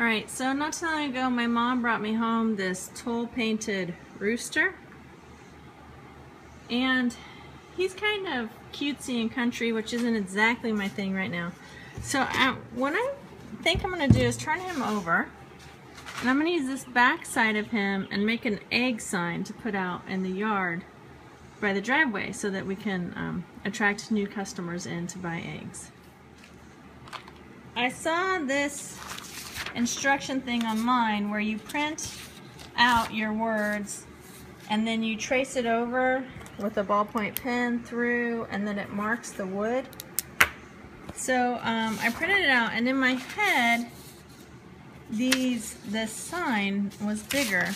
Alright, so not too long ago my mom brought me home this toll painted rooster, and he's kind of cutesy and country, which isn't exactly my thing right now. So what I think I'm going to do is turn him over, and I'm going to use this back side of him and make an egg sign to put out in the yard by the driveway so that we can attract new customers in to buy eggs. I saw this instruction thing online where you print out your words and then you trace it over with a ballpoint pen through, and then it marks the wood. So I printed it out, and in my head this sign was bigger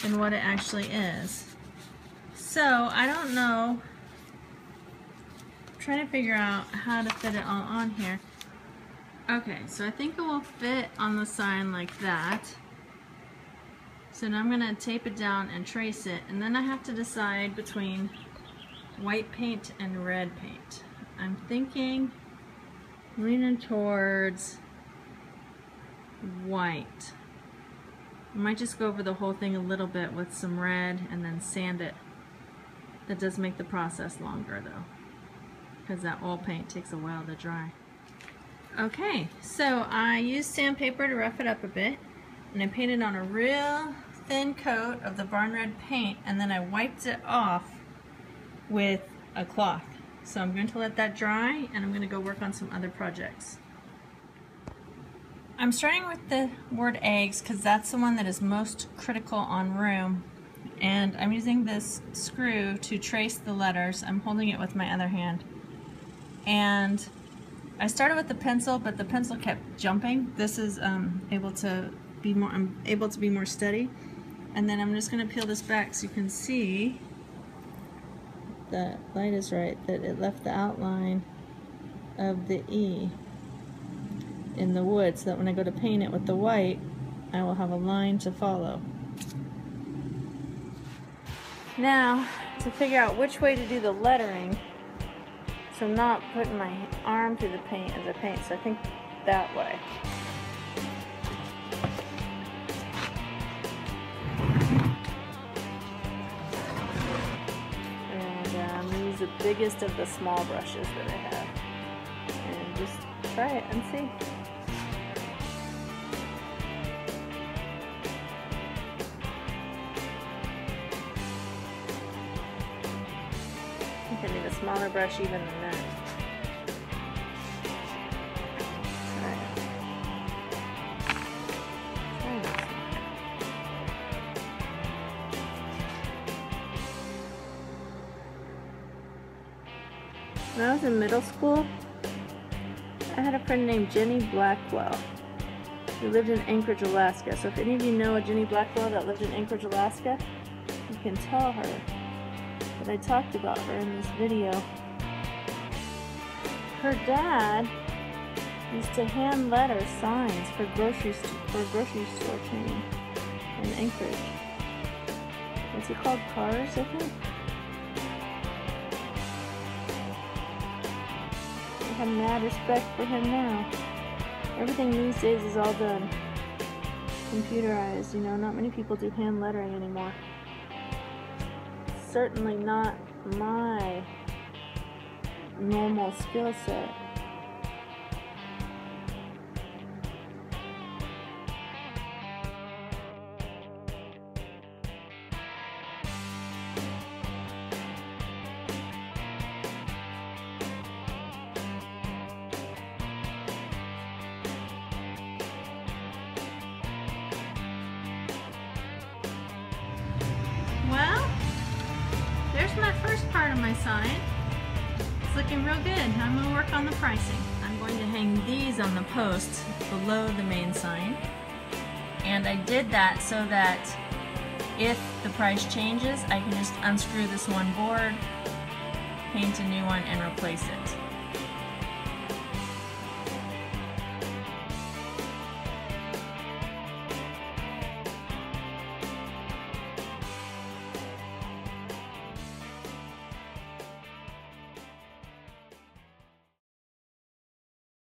than what it actually is. So I don't know, I'm trying to figure out how to fit it all on here. Okay, so I think it will fit on the sign like that. So now I'm going to tape it down and trace it, and then I have to decide between white paint and red paint. I'm thinking, leaning towards white. I might just go over the whole thing a little bit with some red and then sand it. That does make the process longer though, because that oil paint takes a while to dry. Okay, so I used sandpaper to rough it up a bit, and I painted on a real thin coat of the barn red paint, and then I wiped it off with a cloth. So I'm going to let that dry, and I'm going to go work on some other projects. I'm starting with the word eggs because that's the one that is most critical on room, and I'm using this screw to trace the letters. I'm holding it with my other hand, and I started with the pencil, but the pencil kept jumping. This is able to be more steady. And then I'm just going to peel this back so you can see, the light is right, that it left the outline of the E in the wood, so that when I go to paint it with the white, I will have a line to follow. Now, to figure out which way to do the lettering, so I'm not putting my arm through the paint as I paint, so I think that way. And use the biggest of the small brushes that I have. And just try it and see. I need a smaller brush even than that. When I was in middle school, I had a friend named Jenny Blackwell who lived in Anchorage, Alaska. So if any of you know a Jenny Blackwell that lived in Anchorage, Alaska, you can tell her that I talked about her in this video. Her dad used to hand letter signs for a grocery store chain in Anchorage. What's it called? Cars, I think? I have mad respect for him now. Everything these days is all done computerized, you know, not many people do hand lettering anymore. Certainly not my normal skill set. Well, there's my first part of my sign. It's looking real good. I'm going to work on the pricing. I'm going to hang these on the posts below the main sign. And I did that so that if the price changes, I can just unscrew this one board, paint a new one, and replace it.